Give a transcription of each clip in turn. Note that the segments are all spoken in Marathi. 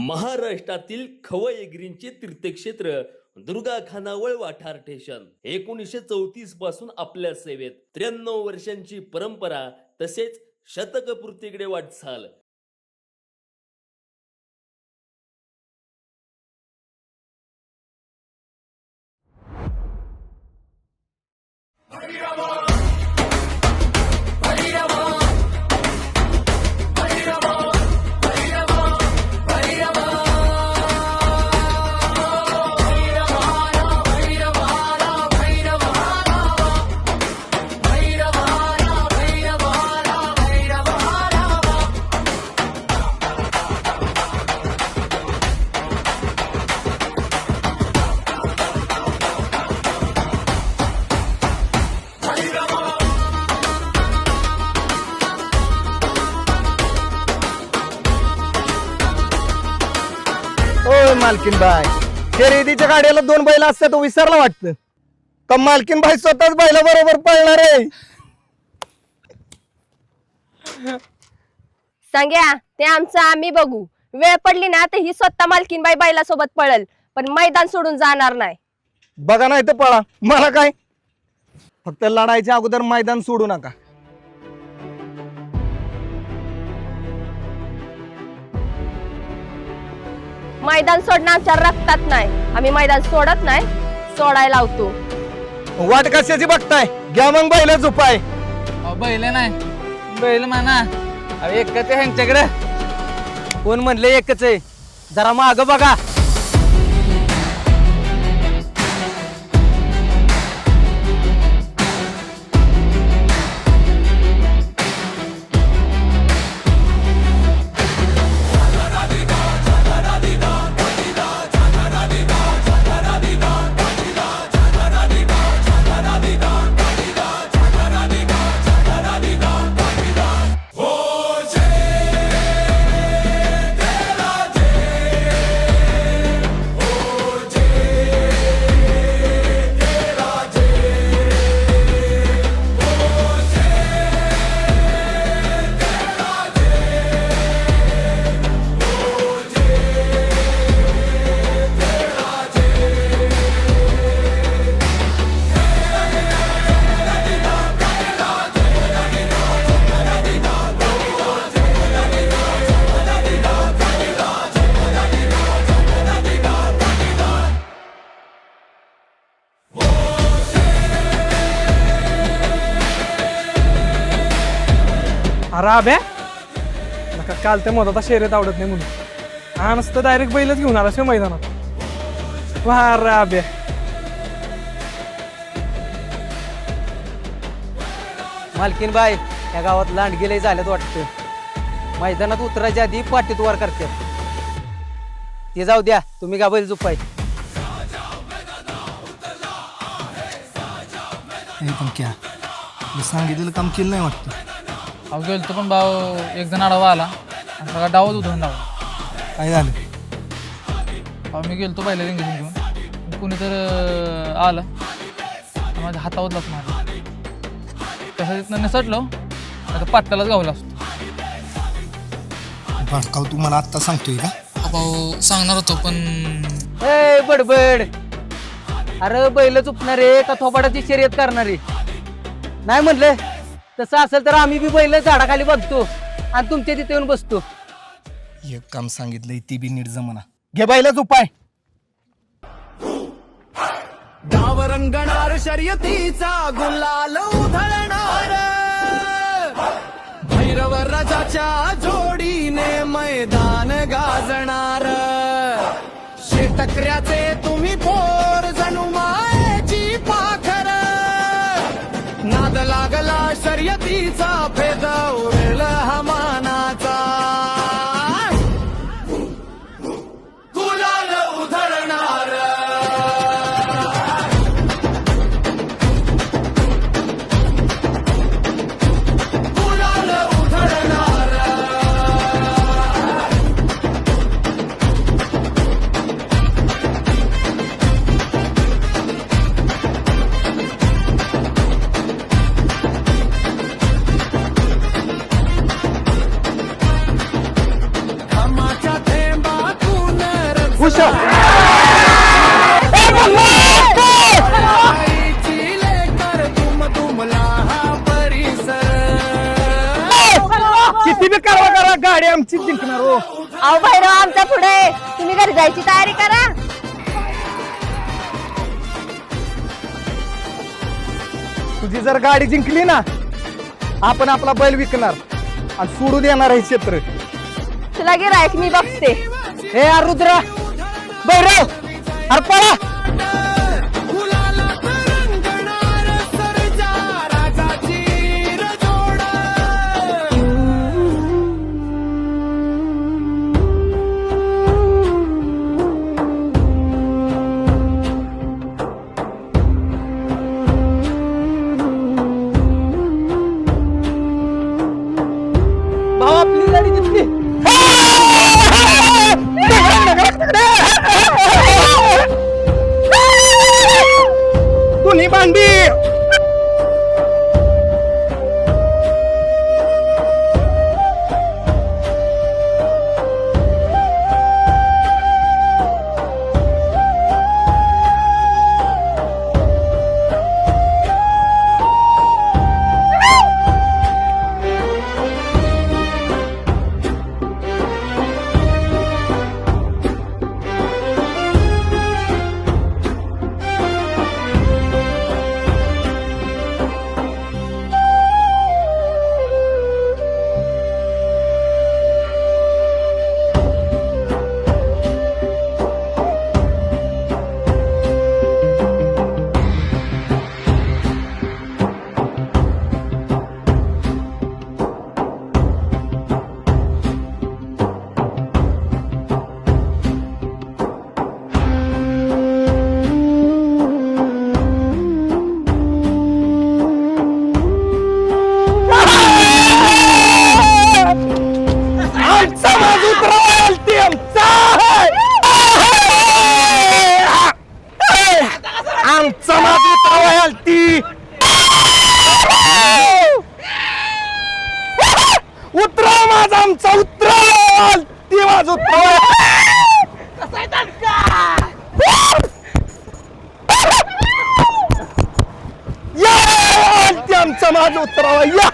महाराष्ट्रातील खवयगिरींचे तीर्थक्षेत्र दुर्गा खानावळ वाठार स्टेशन 1934 पासून आपल्या सेवेत 93 वर्षांची परंपरा तसेच शतकपूर्तीकडे वाटचाल। मालकीन बाय शर्यतीच्या गाड्याला 2 बैल असतात तो विसरला वाटतं तर मालकीन बाई स्वतःच बैला बरोबर पळणार आहे। सांग्या ते आमचं आम्ही बघू, वेळ पडली ना तर ही स्वतः मालकीन बाई बैला सोबत पळल पण मैदान सोडून जाणार नाही। बघा नाही तर पळा, मला काय, फक्त लढायच्या अगोदर मैदान सोडू नका। मैदान सोडणं आमच्या रक्तात नाही, आम्ही मैदान सोडत नाही, सोडायला लावतो। वाट कशाची बघताय, घ्या मग बैल झोपाय। बैल नाही, बैल म्हणा एकच आहे ह्यांच्याकडे। कोण म्हणले एकच आहे, जरा माग बघा। अरे अबे नका, काल ते मधात शर्यत आवडत नाही म्हणून हा नसतं डायरेक्ट बैलच घेऊन आला मैदानात। वा रे अबे, मालकीन बाई या गावात लांडगे झाल्यात वाटतं, मैदानात उतरायच्या आधी पाटीत वर करतात। ते जाऊ द्या, तुम्ही का बैल झोपाय। क्या मी सांगितलेलं काम केलं नाही वाटतं। अहो गेलतो पण भाऊ एक जण आडवा आला आणि सगळा डावच उधळून लावला। काय झालं? अहो मी गेलतो पहिल्या रिंगेशन घेऊन, कुणी तर आलं आणि माझ्या हातावरलाच मारला। तसं तिथनं निसटलो आता पाट्यालाच गावला असतो। भडकाव तुम्हाला आत्ता सांगतोय का? भाऊ सांगणार होतो पण ए बडबड, अरे बैल चुपणारे का थोपाडाची शर्यत करणारे नाही म्हणले। तसं असेल तर आम्ही बी बैल झाडाखाली बघतो आणि तुमच्या तिथे येऊन बसतो। एक काम सांगितलंय ती बी नीट जमना, घे बैलच उपाय। गाव रंगणार शर्यतीचा गुलाल उधळणार, भैरव राजाच्या जोडीने मैदान गाजणार। शेतकऱ्याचे तुम्ही पोर जणू मायेची पाखर, नाद लागला शर्यतीचा भेद उरेल हा मानाचा। गुलाल उधळणार, गुलाल उधळणार। खुशाल आईची लेकर तुमला हा परिसर किती बी कारवा करा गाडी आमची जिंकणार हो. अहो भैरव आमच्या पुढे, तुम्ही घरी जायची तयारी करा. तुझी जर गाडी जिंकली ना आपण आपला बैल विकणार आणि सोडू देणार आहे क्षेत्र. तुला गिरायक मी बघते. हे यार रुद्रा बैरव अरे पळा. फुलाला तरंगणार सरजा राजाची रजोड भाऊ आपली गाडी जिंकली. दोन्ही बांधली. आमचा माज उतरावाल ती आमचा आमचा माज उतरावाल ती उतरा माझा आमचा उतरावाल ती माझ उतरावाल या ती आमचा माज उतरावा या.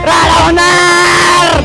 राडा होणार.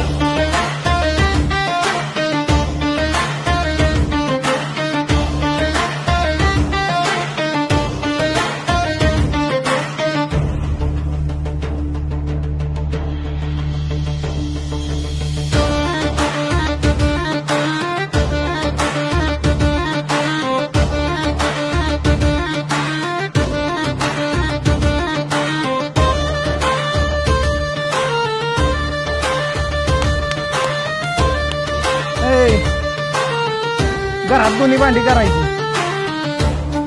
घरात दोन्ही भांडी करायची.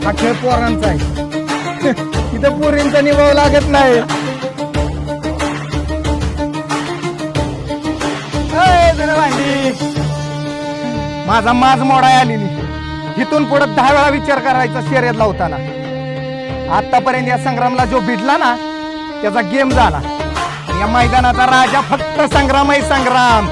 हा खेळ पोरांचा आहे. इथं पोरींचा निभाव लागत नाही. भांडी माझा माज मोडाय आलेली. इथून पुढे 10 वेळा विचार करायचा शर्यत लावताना. आतापर्यंत या संग्रामला जो भिडला ना त्याचा गेम झाला. या मैदानाचा राजा फक्त संग्राम आहे. संग्राम